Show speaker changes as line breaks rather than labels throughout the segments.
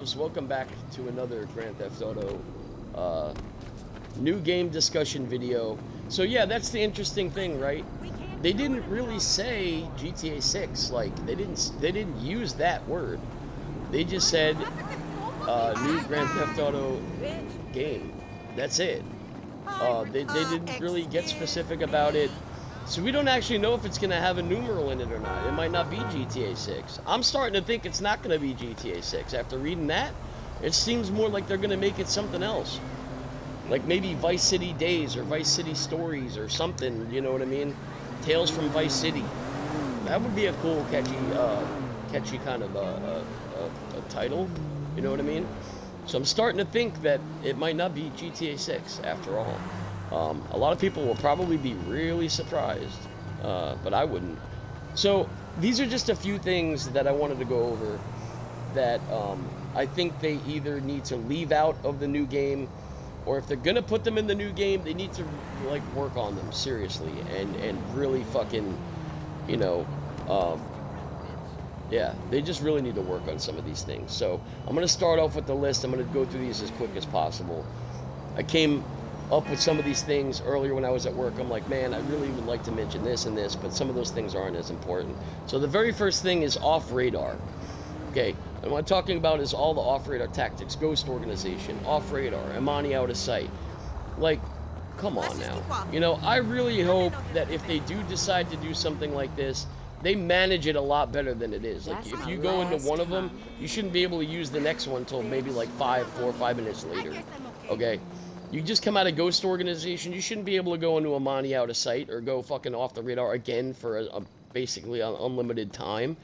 Welcome back to another Grand Theft Auto uh, new game discussion video. So yeah, that's the interesting thing, right? They didn't really say GTA 6. Like they didn't use that word. They just said new Grand Theft Auto game. That's it. They didn't really get specific about it. So we don't actually know if it's going to have a numeral in it or not. It might not be GTA 6. I'm starting to think it's not going to be GTA 6. After reading that, it seems more like they're going to make it something else. Like maybe Vice City Days or Vice City Stories or something, you know what I mean? Tales from Vice City. That would be a cool, catchy kind of a title, you know what I mean? So I'm starting to think that it might not be GTA 6 after all. A lot of people will probably be really surprised, but I wouldn't. So these are just a few things that I wanted to go over that I think they either need to leave out of the new game, or if they're gonna put them in the new game, they need to like work on them seriously and really fucking, you know, yeah, they just really need to work on some of these things. So I'm gonna start off with the list. I'm gonna go through these as quick as possible. I came up with some of these things earlier when I was at work. I'm like, man, I really would like to mention this and this, but some of those things aren't as important. So the very first thing is off radar. Okay, and what I'm talking about is all the off radar tactics, Ghost Organization, off radar, Imani out of sight. Like, come on now. You know, I really hope that if they do decide to do something like this, they manage it a lot better than it is. Like, if you go into one of them, you shouldn't be able to use the next one until maybe like 4 or 5 minutes later. Okay? You just come out of Ghost Organization, you shouldn't be able to go into Imani out of sight or go fucking off the radar again for a basically an unlimited time.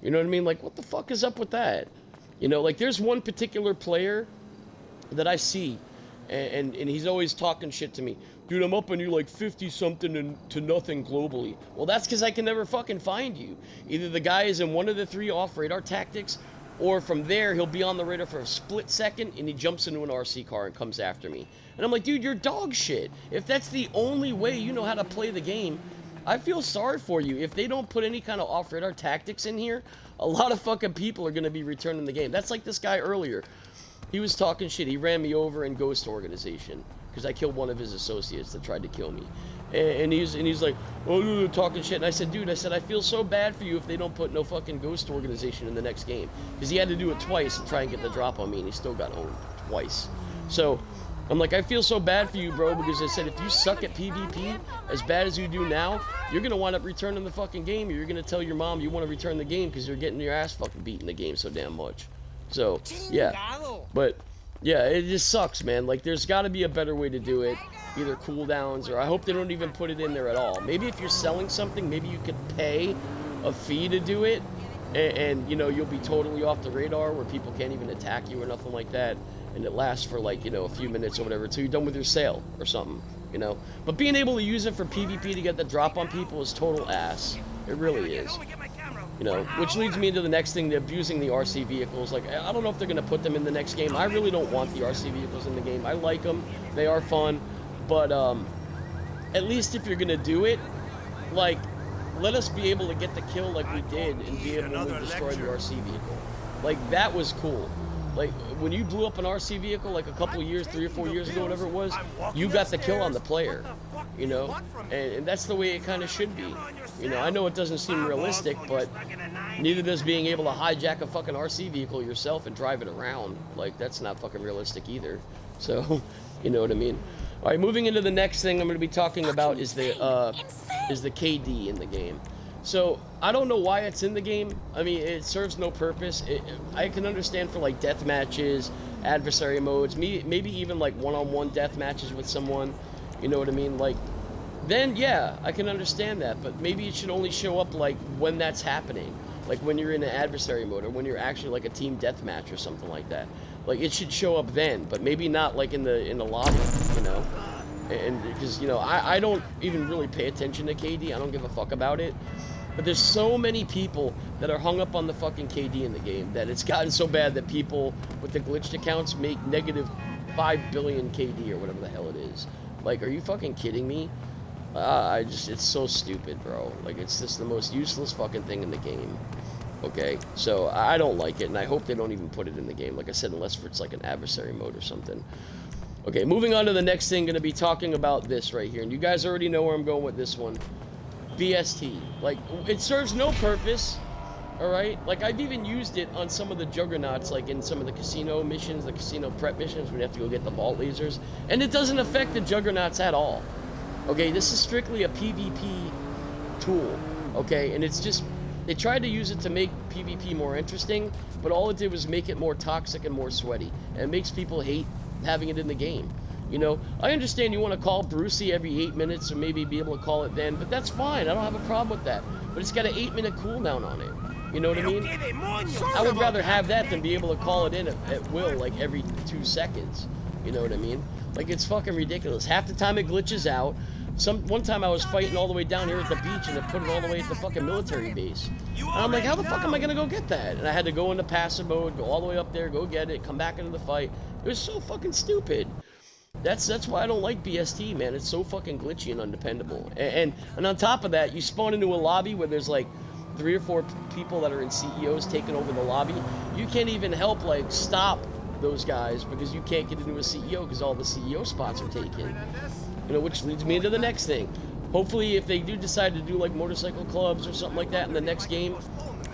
You know what I mean? Like, what the fuck is up with that? You know, like, there's one particular player that I see, and he's always talking shit to me. Dude, I'm up on you like 50-something to nothing globally. Well, that's because I can never fucking find you. Either the guy is in one of the 3 off-radar tactics, or from there, he'll be on the radar for a split second, and he jumps into an RC car and comes after me. And I'm like, dude, you're dog shit. If that's the only way you know how to play the game, I feel sorry for you. If they don't put any kind of off-radar tactics in here, a lot of fucking people are going to be returning the game. That's like this guy earlier. He was talking shit. He ran me over in Ghost Organization because I killed one of his associates that tried to kill me. And he's like, oh, talking shit. And I said, dude, I feel so bad for you if they don't put no fucking Ghost Organization in the next game. Because he had to do it twice to try and get the drop on me, and he still got owned twice. So I'm like, I feel so bad for you, bro, because I said, if you suck at PvP as bad as you do now, you're going to wind up returning the fucking game, or you're going to tell your mom you want to return the game because you're getting your ass fucking beat in the game so damn much. So, yeah. But, yeah, it just sucks, man. Like, there's got to be a better way to do it. Either cooldowns, or I hope they don't even put it in there at all. Maybe if you're selling something, maybe you could pay a fee to do it, and you know, you'll be totally off the radar where people can't even attack you or nothing like that, and it lasts for like, you know, a few minutes or whatever until you're done with your sale or something, you know. But being able to use it for PvP to get the drop on people is total ass. It really is. You know, which leads me into the next thing, abusing the RC vehicles. Like, I don't know if they're going to put them in the next game. I really don't want the RC vehicles in the game. I like them. They are fun. But at least if you're going to do it, like, let us be able to get the kill like we did and be able to destroy the RC vehicle. Like, that was cool. Like, when you blew up an RC vehicle, like a couple of years, 3 or 4 years ago, whatever it was, you got the kill on the player, you know? And that's the way it kind of should be. You know, I know it doesn't seem realistic, but neither does being able to hijack a fucking RC vehicle yourself and drive it around. Like, that's not fucking realistic either. So, you know what I mean? All right, moving into the next thing I'm going to be talking about is the KD in the game. So, I don't know why it's in the game. I mean, it serves no purpose. I can understand for, like, death matches, adversary modes, maybe even, like, one-on-one death matches with someone. You know what I mean? Like, then, yeah, I can understand that. But maybe it should only show up, like, when that's happening. Like, when you're in an adversary mode, or when you're actually, like, a team death match or something like that. Like, it should show up then, but maybe not, like, in the lobby, you know? And because, you know, I don't even really pay attention to KD. I don't give a fuck about it. But there's so many people that are hung up on the fucking KD in the game that it's gotten so bad that people with the glitched accounts make negative 5 billion KD or whatever the hell it is. Like, are you fucking kidding me? It's so stupid, bro. Like, it's just the most useless fucking thing in the game. Okay, so I don't like it, and I hope they don't even put it in the game. Like I said, unless it's like an adversary mode or something. Okay, moving on to the next thing, going to be talking about this right here. And you guys already know where I'm going with this one. BST. Like, it serves no purpose, alright? Like, I've even used it on some of the juggernauts, like in some of the casino missions, the casino prep missions, when you have to go get the vault lasers. And it doesn't affect the juggernauts at all. Okay, this is strictly a PvP tool, okay? And it's just... They tried to use it to make PvP more interesting, but all it did was make it more toxic and more sweaty. And it makes people hate having it in the game. You know, I understand you want to call Brucey every 8 minutes or maybe be able to call it then, but that's fine. I don't have a problem with that. But it's got an 8-minute cooldown on it. You know what I mean? I would rather have that than be able to call it in at will, like every 2 seconds. You know what I mean? Like, it's fucking ridiculous. Half the time it glitches out. One time I was fighting all the way down here at the beach and it put it all the way at the fucking military base. And I'm like, how the fuck am I gonna go get that? And I had to go into passive mode, go all the way up there, go get it, come back into the fight. It was so fucking stupid. That's why I don't like BST, man. It's so fucking glitchy and undependable. And on top of that, you spawn into a lobby where there's like 3 or 4 people that are in CEOs taking over the lobby. You can't even help like stop those guys because you can't get into a CEO because all the CEO spots are taken. You know, which leads me into the next thing. Hopefully, if they do decide to do like motorcycle clubs or something like that in the next game,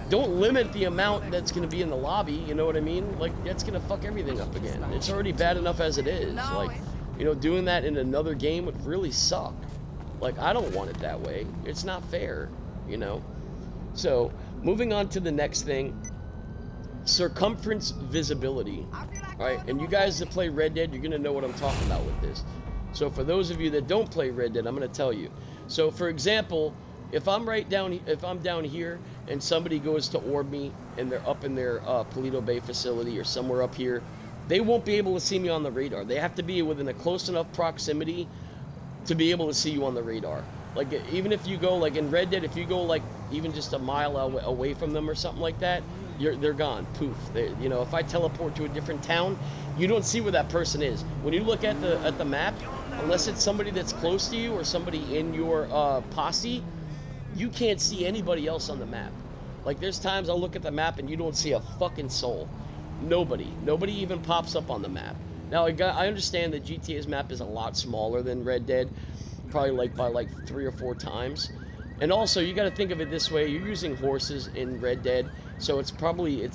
don't limit the amount that's going to be in the lobby. You know what I mean? Like, that's going to fuck everything up again. It's already bad enough as it is. Like, you know, doing that in another game would really suck. Like, I don't want it that way. It's not fair, you know? So, moving on to the next thing. Circumference visibility. Alright, and you guys that play Red Dead, you're going to know what I'm talking about with this. So for those of you that don't play Red Dead, I'm going to tell you. So for example, if I'm down here and somebody goes to orb me and they're up in their Paleto Bay facility or somewhere up here, they won't be able to see me on the radar. They have to be within a close enough proximity to be able to see you on the radar. Like, even if you go, like in Red Dead, if you go like even just a mile away from them or something like that, they're gone. Poof. You know, if I teleport to a different town, you don't see where that person is. When you look at the map, unless it's somebody that's close to you or somebody in your posse, you can't see anybody else on the map. Like, there's times I'll look at the map and you don't see a fucking soul. Nobody even pops up on the map. Now, I understand that GTA's map is a lot smaller than Red Dead, probably like by like 3 or 4 times. And also, you got to think of it this way: you're using horses in Red Dead, so it's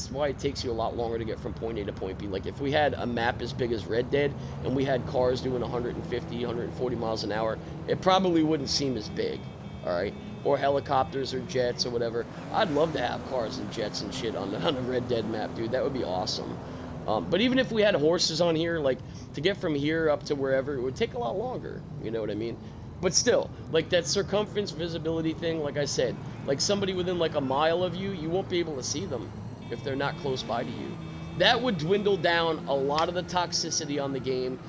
why it takes you a lot longer to get from point A to point B. Like, if we had a map as big as Red Dead and we had cars doing 150, 140 miles an hour, it probably wouldn't seem as big, all right? Or helicopters or jets or whatever. I'd love to have cars and jets and shit on a Red Dead map, dude. That would be awesome. But even if we had horses on here, like, to get from here up to wherever, it would take a lot longer. You know what I mean? But still, like, that circumference visibility thing, like I said, like somebody within like a mile of you, you won't be able to see them if they're not close by to you. That would dwindle down a lot of the toxicity on the game.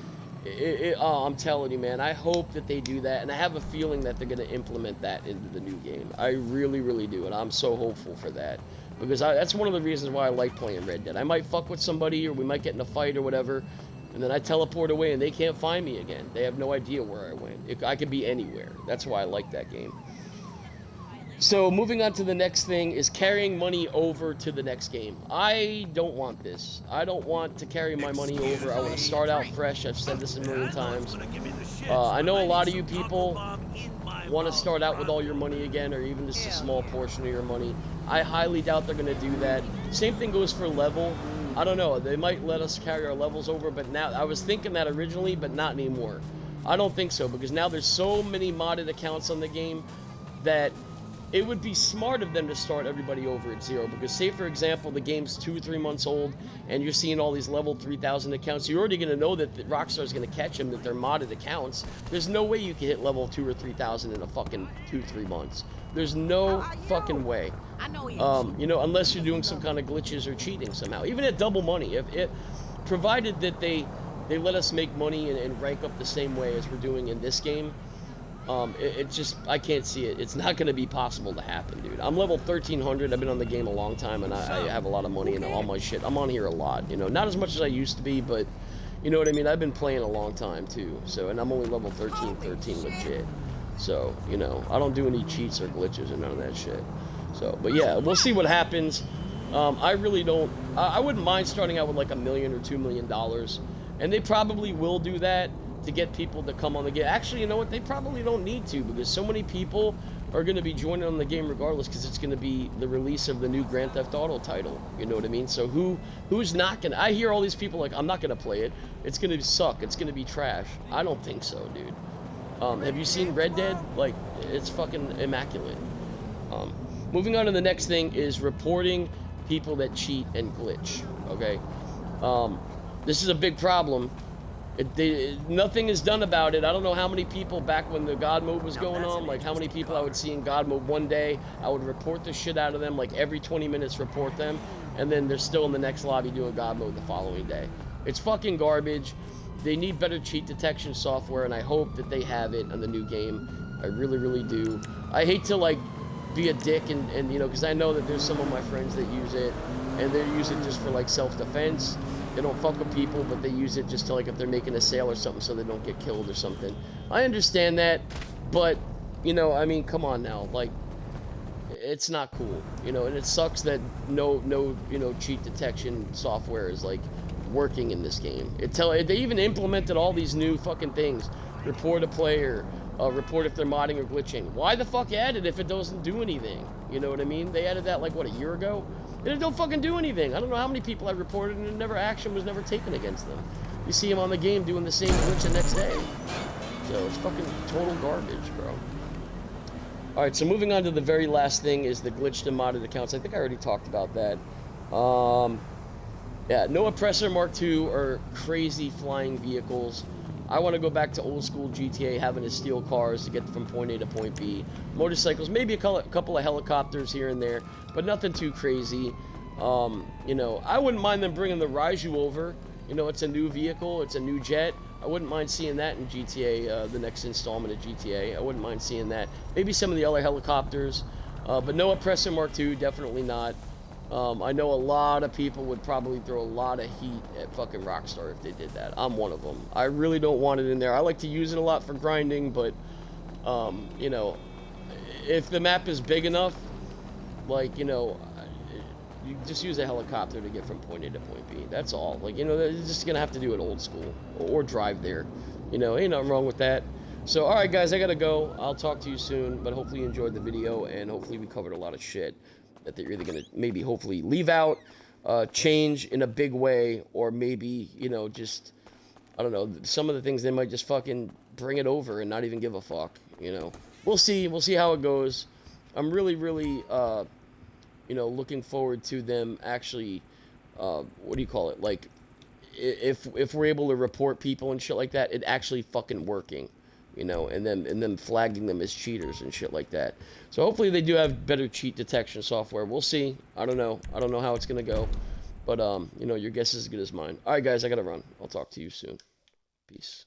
Oh, I'm telling you, man, I hope that they do that, and I have a feeling that they're going to implement that into the new game. I really, really do, and I'm so hopeful for that. Because that's one of the reasons why I like playing Red Dead. I might fuck with somebody, or we might get in a fight or whatever, and then I teleport away and they can't find me again. They have no idea where I went. I could be anywhere. That's why I like that game. So moving on to the next thing is carrying money over to the next game. I don't want this. I don't want to carry my money over. I want to start out fresh. I've said this a million times. I know a lot of you people want to start out with all your money again, or even just a small portion of your money. I highly doubt they're going to do that. Same thing goes for level. I don't know. They might let us carry our levels over, but now, I was thinking that originally, but not anymore. I don't think so, because now there's so many modded accounts on the game that it would be smart of them to start everybody over at 0, because say for example the game's 2 or 3 months old and you're seeing all these level 3000 accounts, you're already going to know that Rockstar's going to catch them, that they're modded accounts. There's no way you can hit level 2 or 3000 in a fucking 2-3 months. There's no fucking way. You know, unless you're doing some kind of glitches or cheating somehow. Even at double money, if it provided that they let us make money and rank up the same way as we're doing in this game, it just, I can't see it. It's not going to be possible to happen, dude. I'm level 1300. I've been on the game a long time, and I have a lot of money and all my shit. I'm on here a lot, you know. Not as much as I used to be, but you know what I mean? I've been playing a long time, too. So, and I'm only level 13 legit. So, you know, I don't do any cheats or glitches or none of that shit. So, but yeah, we'll see what happens. I really don't. I wouldn't mind starting out with like $1 million or $2 million, and they probably will do that to get people to come on the game. Actually, you know what? They probably don't need to, because so many people are going to be joining on the game regardless, because it's going to be the release of the new Grand Theft Auto title. You know what I mean? So who's not going to... I hear all these people like, I'm not going to play it. It's going to suck. It's going to be trash. I don't think so, dude. Have you seen Red Dead? Like, it's fucking immaculate. Moving on to the next thing is reporting people that cheat and glitch, okay? This is a big problem. Nothing is done about it. I don't know how many people back when the God mode was going on, like how many people I would see in God mode one day, I would report the shit out of them, like every 20 minutes report them, and then they're still in the next lobby doing God mode the following day. It's fucking garbage. They need better cheat detection software, and I hope that they have it on the new game. I really, really do. I hate to like be a dick and you know, because I know that there's some of my friends that use it, and they use it just for like self-defense. They don't fuck with people, but they use it just to like if they're making a sale or something so they don't get killed or something. I understand that, but you know, I mean, come on now, like it's not cool, you know, and it sucks that no you know, cheat detection software is like working in this game. They even implemented all these new fucking things. Report a player, report if they're modding or glitching. Why the fuck add it if it doesn't do anything? You know what I mean? They added that like what, a year ago? And it don't fucking do anything. I don't know how many people I reported and action was never taken against them. You see them on the game doing the same glitch the next day. So it's fucking total garbage, bro. Alright, so moving on to the very last thing is the glitched and modded accounts. I think I already talked about that. Yeah, no Oppressor Mark II or crazy flying vehicles. I want to go back to old school GTA, having to steal cars to get from point A to point B. Motorcycles, maybe a couple of helicopters here and there, but nothing too crazy. You know, I wouldn't mind them bringing the Raiju over. You know, it's a new vehicle, it's a new jet. I wouldn't mind seeing that in GTA, the next installment of GTA. I wouldn't mind seeing that. Maybe some of the other helicopters, but no Oppressor Mark II, definitely not. I know a lot of people would probably throw a lot of heat at fucking Rockstar if they did that. I'm one of them. I really don't want it in there. I like to use it a lot for grinding, but, you know, if the map is big enough, like, you know, you just use a helicopter to get from point A to point B. That's all. Like, you know, they're just going to have to do it old school or drive there. You know, ain't nothing wrong with that. So, all right, guys, I got to go. I'll talk to you soon, but hopefully you enjoyed the video, and hopefully we covered a lot of shit that they're either going to maybe hopefully leave out, change in a big way, or maybe, you know, just, I don't know, some of the things they might just fucking bring it over and not even give a fuck, you know. We'll see how it goes. I'm really, really, you know, looking forward to them actually, what do you call it, like, if we're able to report people and shit like that, it actually fucking working. You know, and then flagging them as cheaters and shit like that. So hopefully they do have better cheat detection software. We'll see. I don't know how it's gonna go, but you know, your guess is as good as mine. All right, guys, I gotta run. I'll talk to you soon. Peace.